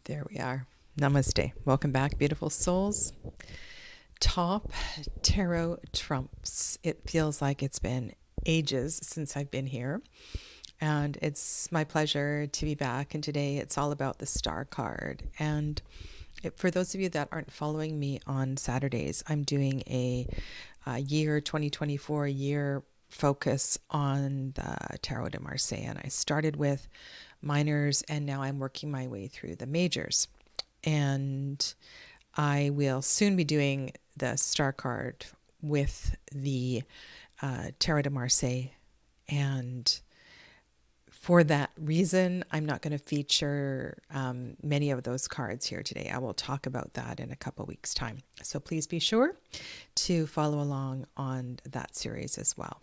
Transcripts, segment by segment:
There we are. Namaste. Welcome back, beautiful souls. Top tarot trumps. It feels like it's been ages since I've been here, and it's my pleasure to be back. And today it's all about the star card. And for those of you that aren't following me on Saturdays, I'm doing a year 2024 year focus on the Tarot de Marseille. And I started with minors, and now I'm working my way through the majors. And I will soon be doing the star card with the Tarot de Marseille. And for that reason, I'm not going to feature many of those cards here today. I will talk about that in a couple weeks' time. So please be sure to follow along on that series as well.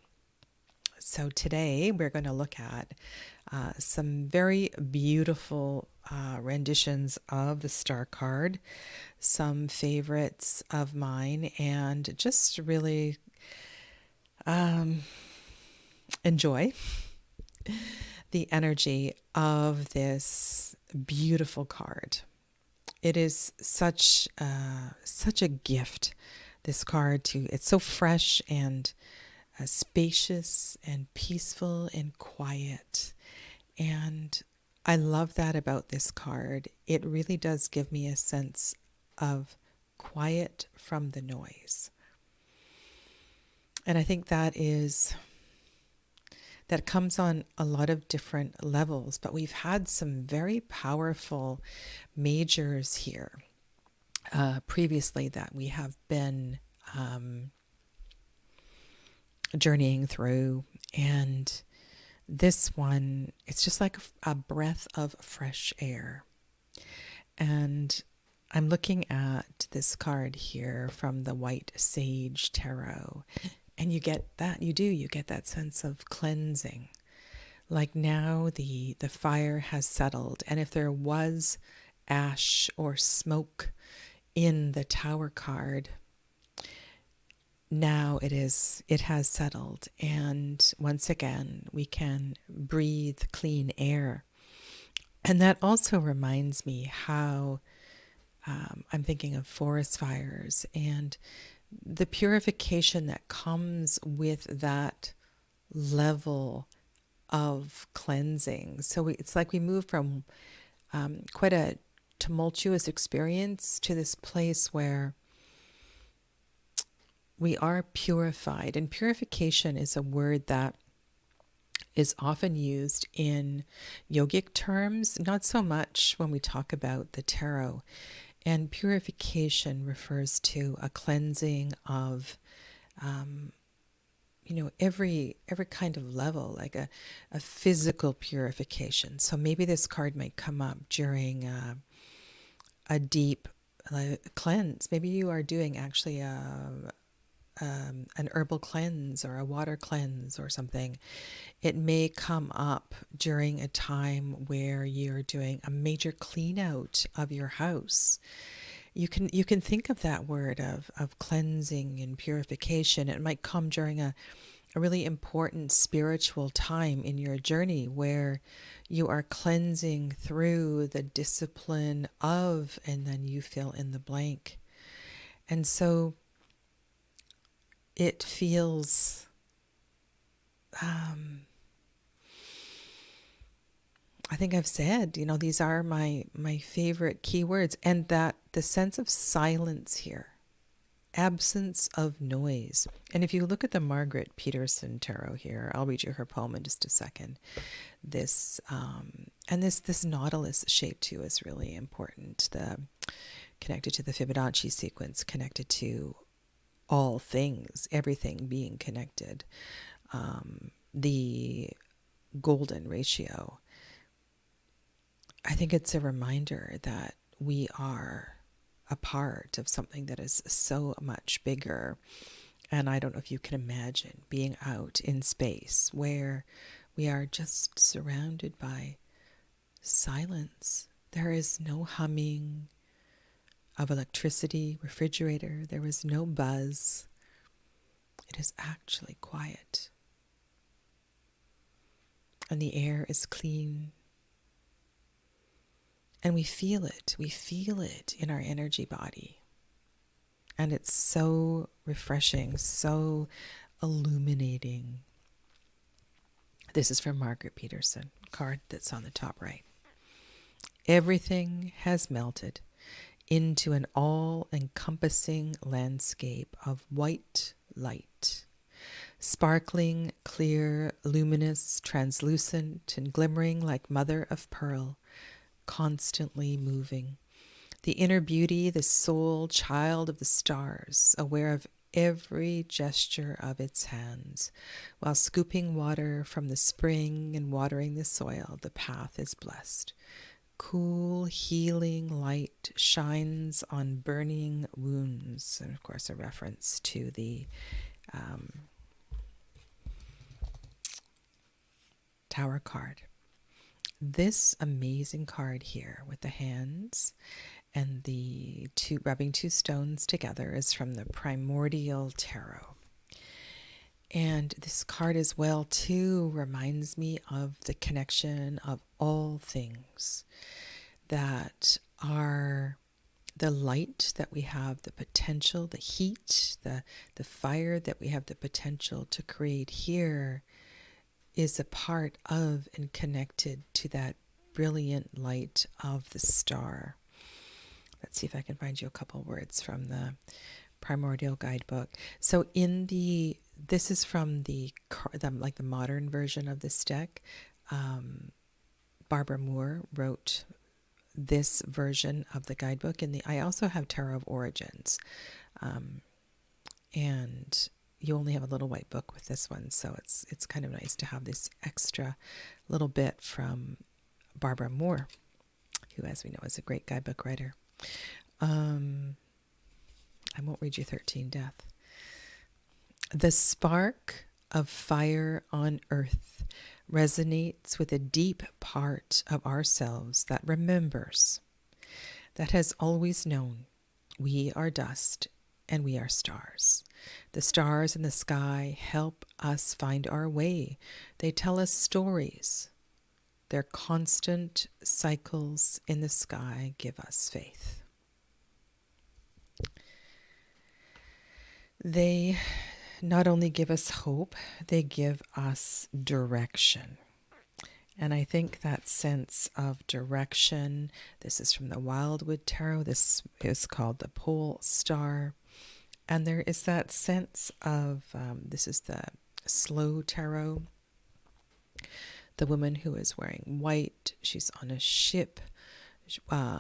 So today we're going to look at some very beautiful renditions of the star card, some favorites of mine, and just really enjoy the energy of this beautiful card. It is such a gift, this card, too. It's so fresh and spacious and peaceful and quiet. And I love that about this card. It really does give me a sense of quiet from the noise. And I think that comes on a lot of different levels, but we've had some very powerful majors here previously that we have been journeying through, and this one, it's just like a breath of fresh air. And I'm looking at this card here from the White Sage Tarot, and you get that sense of cleansing. Like now the fire has settled, and if there was ash or smoke in the Tower card, now it has settled, and once again we can breathe clean air. And that also reminds me how I'm thinking of forest fires and the purification that comes with that level of cleansing. So it's like we move from quite a tumultuous experience to this place where we are purified. And purification is a word that is often used in yogic terms, not so much when we talk about the tarot. And purification refers to a cleansing of, every kind of level, like a physical purification. So maybe this card might come up during a deep cleanse. Maybe you are doing actually an herbal cleanse or a water cleanse or something. It may come up during a time where you're doing a major clean out of your house. You can think of that word of cleansing and purification. It might come during a really important spiritual time in your journey where you are cleansing through the discipline of, and then you fill in the blank. And so it feels I think I've said, these are my favorite keywords, and that the sense of silence here, absence of noise. And if you look at the Margaret Peterson Tarot here, I'll read you her poem in just a second. This and this nautilus shape too is really important. Connected to the Fibonacci sequence, connected to all things, everything being connected. The golden ratio. I think it's a reminder that we are a part of something that is so much bigger. And I don't know if you can imagine being out in space where we are just surrounded by silence. There is no humming of electricity, refrigerator. There is no buzz. It is actually quiet. And the air is clean. And we feel it. We feel it in our energy body. And it's so refreshing, so illuminating. This is from Margaret Peterson, card that's on the top right. Everything has melted into an all-encompassing landscape of white light, sparkling, clear, luminous, translucent, and glimmering like mother of pearl, constantly moving. The inner beauty, the soul child of the stars, aware of every gesture of its hands. While scooping water from the spring and watering the soil, the path is blessed. Cool, healing light shines on burning wounds. And of course, a reference to the Tower card. This amazing card here with the hands and the rubbing two stones together is from the Primordial Tarot. And this card as well, too, reminds me of the connection of all things that are the light that we have the potential, the heat, the fire that we have the potential to create here is a part of and connected to that brilliant light of the star. Let's see if I can find you a couple words from the Primordial Guidebook. So this is from the modern version of this deck. Barbara Moore wrote this version of the guidebook, and I also have Tarot of Origins, and you only have a little white book with this one, so it's kind of nice to have this extra little bit from Barbara Moore, who, as we know, is a great guidebook writer. I won't read you 13 Death. The spark of fire on earth resonates with a deep part of ourselves that remembers, that has always known we are dust and we are stars. The stars in the sky help us find our way. They tell us stories. Their constant cycles in the sky give us faith. They not only give us hope, they give us direction. And I think that sense of direction, this is from the Wildwood Tarot, this is called the Pole Star. And there is that sense of, this is the Slow Tarot, the woman who is wearing white, she's on a ship,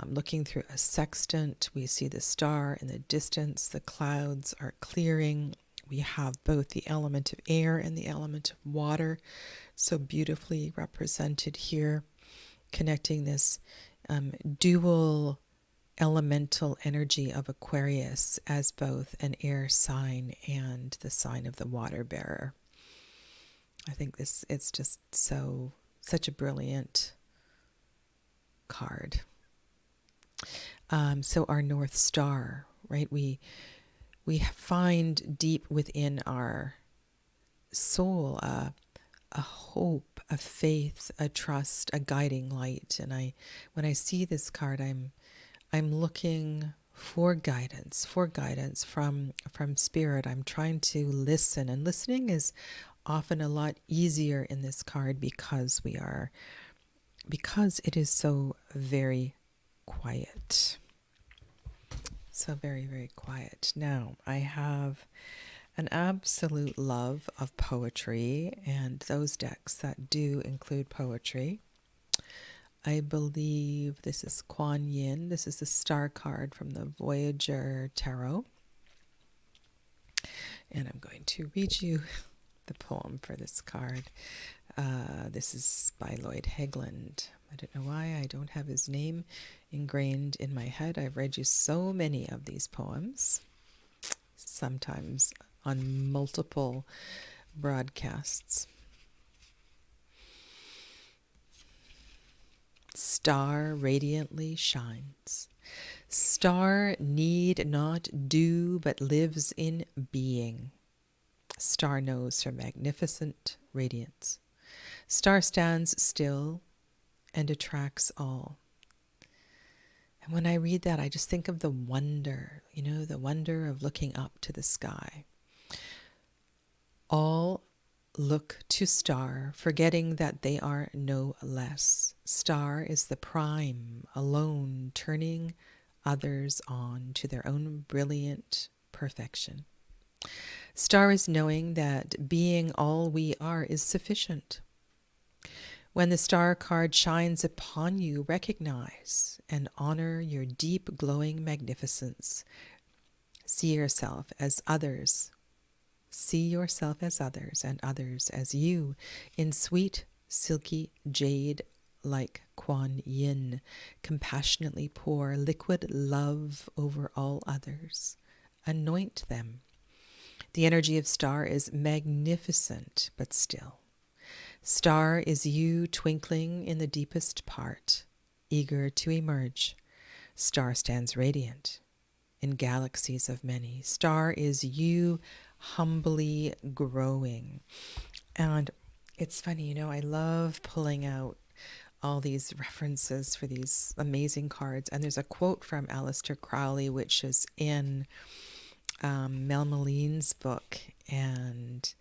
looking through a sextant. We see the star in the distance, the clouds are clearing. We have both the element of air and the element of water, so beautifully represented here, connecting this dual elemental energy of Aquarius as both an air sign and the sign of the water bearer. I think it's just such a brilliant card. So our North Star, right? We find deep within our soul a hope, a faith, a trust, a guiding light. And when I see this card, I'm looking for guidance from Spirit. I'm trying to listen, and listening is often a lot easier in this card because it is so very quiet. So very, very quiet. Now, I have an absolute love of poetry and those decks that do include poetry. I believe this is Kuan Yin. This is the star card from the Voyager Tarot. And I'm going to read you the poem for this card. This is by Lloyd Hegland. I don't know why I don't have his name ingrained in my head. I've read you so many of these poems, sometimes on multiple broadcasts. Star radiantly shines. Star need not do, but lives in being. Star knows her magnificent radiance. Star stands still and attracts all. And when I read that, I just think of the wonder, the wonder of looking up to the sky. All look to star, forgetting that they are no less. Star is the prime, alone, turning others on to their own brilliant perfection. Star is knowing that being all we are is sufficient. When the star card shines upon you, recognize and honor your deep, glowing magnificence. See yourself as others. See yourself as others and others as you in sweet, silky jade like Kuan Yin. Compassionately pour liquid love over all others. Anoint them. The energy of star is magnificent but still. Star is you twinkling in the deepest part, eager to emerge. Star stands radiant in galaxies of many. Star is you humbly growing. And it's funny, I love pulling out all these references for these amazing cards. And there's a quote from Aleister Crowley, which is in Mel Maline's book. And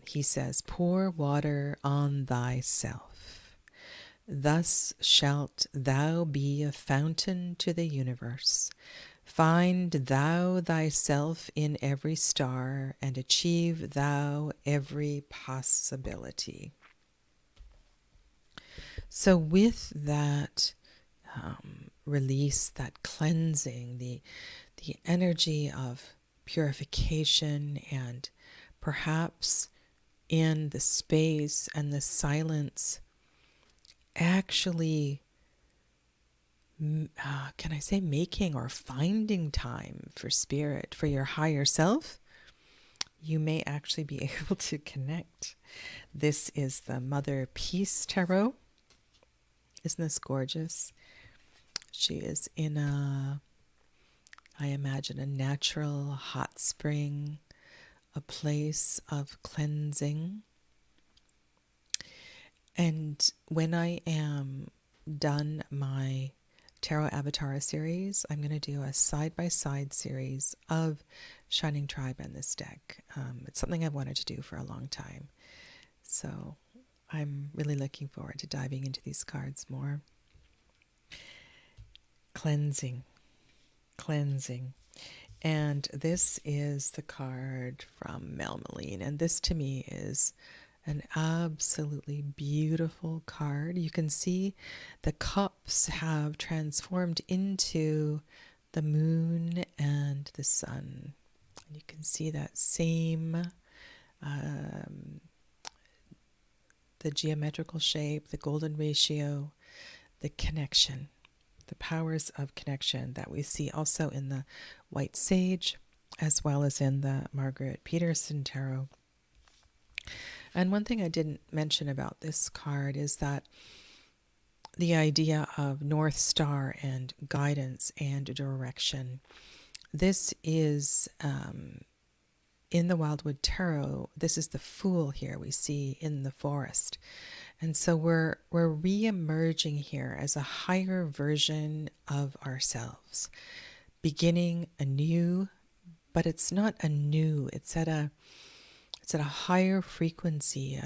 he says, pour water on thyself. Thus shalt thou be a fountain to the universe. Find thou thyself in every star, and achieve thou every possibility. So with that release, that cleansing, the energy of purification, and perhaps in the space and the silence, actually, can I say making or finding time for spirit, for your higher self, you may actually be able to connect. This is the Mother Peace Tarot. Isn't this gorgeous? She is in I imagine, a natural hot spring, a place of cleansing. And when I am done my Tarot Avatar series, I'm going to do a side-by-side series of Shining Tribe and this deck. It's something I've wanted to do for a long time. So I'm really looking forward to diving into these cards more. Cleansing. And this is the card from Mel Maline. And this to me is an absolutely beautiful card. You can see the cups have transformed into the moon and the sun. And you can see that same, the geometrical shape, the golden ratio, the connection, the powers of connection that we see also in the White Sage, as well as in the Margaret Peterson Tarot. And one thing I didn't mention about this card is that the idea of North Star and guidance and direction. This is, in the Wildwood Tarot, this is the Fool here we see in the forest. And so we're re-emerging here as a higher version of ourselves, beginning anew, but it's not anew. It's at a higher frequency,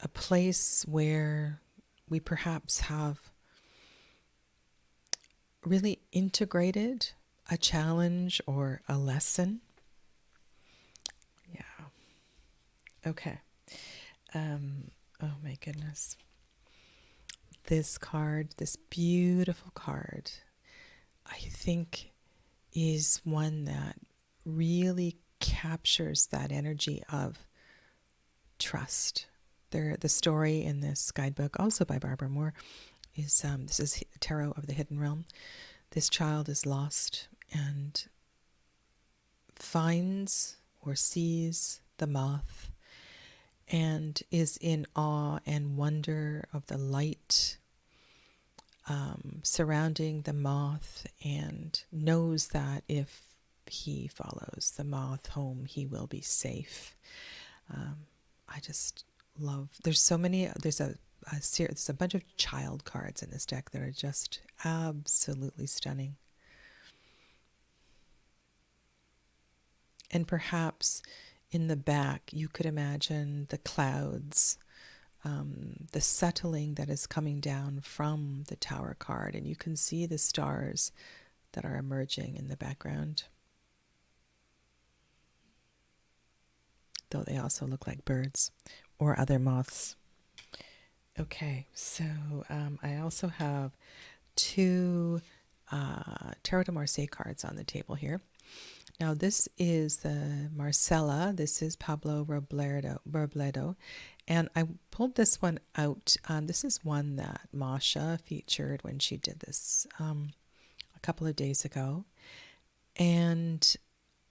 a place where we perhaps have really integrated a challenge or a lesson. Yeah. Okay. Oh my goodness. This card, this beautiful card, I think is one that really captures that energy of trust. The story in this guidebook, also by Barbara Moore, is this is Tarot of the Hidden Realm. This child is lost and finds or sees the moth and is in awe and wonder of the light surrounding the moth, and knows that if he follows the moth home, he will be safe. I just love, there's a there's a bunch of child cards in this deck that are just absolutely stunning. And perhaps in the back, you could imagine the clouds, the settling that is coming down from the Tower card, and you can see the stars that are emerging in the background. Though they also look like birds or other moths. Okay, so I also have two Tarot de Marseille cards on the table here. Now this is the Marcella, this is Pablo Robledo, and I pulled this one out. This is one that Masha featured when she did this a couple of days ago. And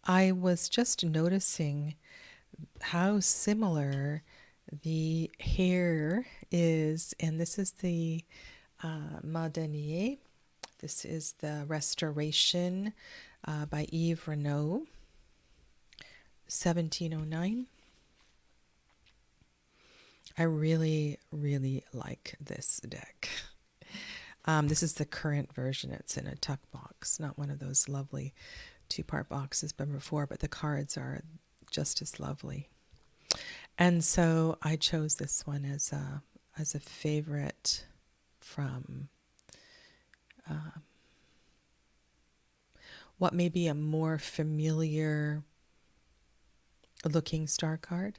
I was just noticing how similar the hair is, and this is the Madanier. This is the Restoration by Yves Renaud, 1709. I really, really like this deck. This is the current version. It's in a tuck box, not one of those lovely two-part boxes from before, but the cards are just as lovely. And so I chose this one as a favorite from what may be a more familiar looking star card.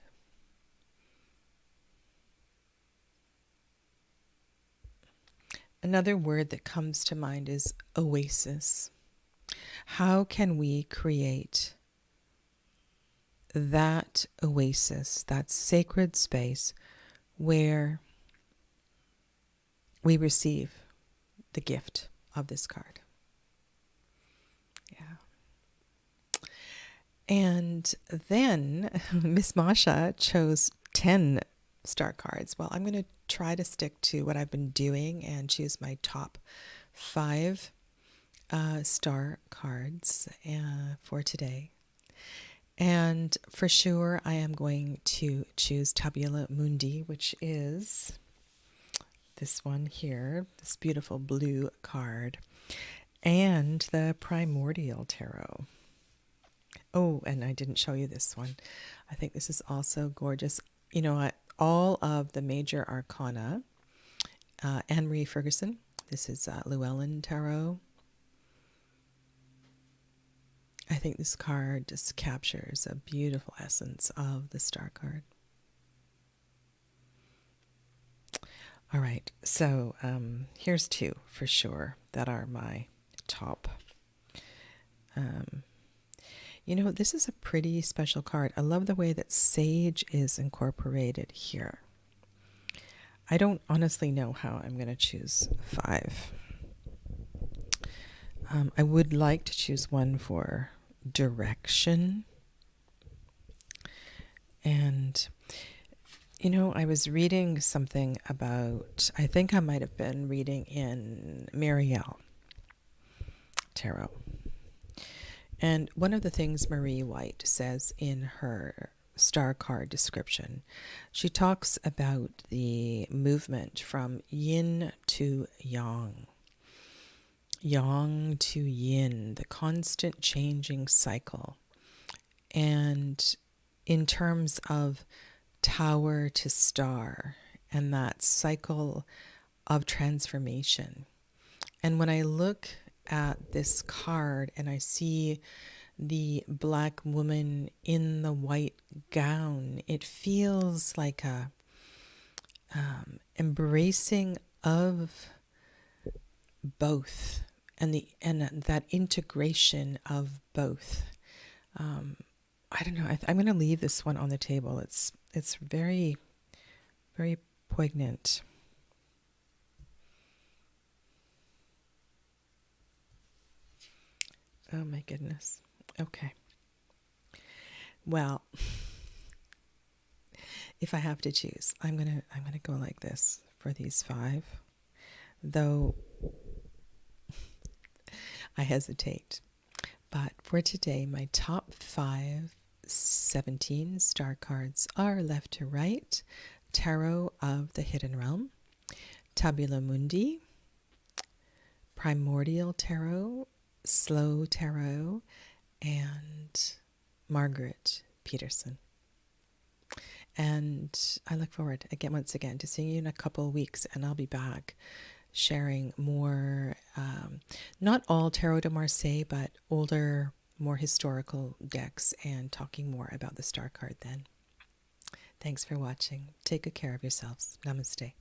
Another word that comes to mind is oasis. How can we create that oasis, that sacred space where we receive the gift of this card? Yeah. And then Miss Masha chose 10 star cards. Well, I'm going to try to stick to what I've been doing and choose my top 5 star cards for today. And for sure, I am going to choose Tabula Mundi, which is this one here, this beautiful blue card, and the Primordial Tarot. Oh, and I didn't show you this one. I think this is also gorgeous. You know, all of the major arcana, Anne-Marie Ferguson. This is Llewellyn Tarot. I think this card just captures a beautiful essence of the star card. All right, so here's 2 for sure that are my top. You know, this is a pretty special card. I love the way that sage is incorporated here. I don't honestly know how I'm going to choose 5. I would like to choose one for direction. And, you know, I was reading something about, I think I might have been reading in Marielle Tarot. And one of the things Marie White says in her star card description, she talks about the movement from yin to yang. Yang to yin, the constant changing cycle. And in terms of tower to star and that cycle of transformation. And when I look at this card and I see the black woman in the white gown, it feels like a embracing of both and that integration of both. I don't know. I'm going to leave this one on the table. It's very, very poignant. Oh my goodness. Okay. Well, if I have to choose, I'm gonna go like this for these 5, though I hesitate. But for today, my top 17 star cards are left to right. Tarot of the Hidden Realm, Tabula Mundi, Primordial Tarot, Slow Tarot, and Margaret Peterson. And I look forward once again to seeing you in a couple of weeks, and I'll be back sharing more, not all Tarot de Marseille, but older, more historical decks, and talking more about the star card then. Thanks for watching. Take good care of yourselves. Namaste.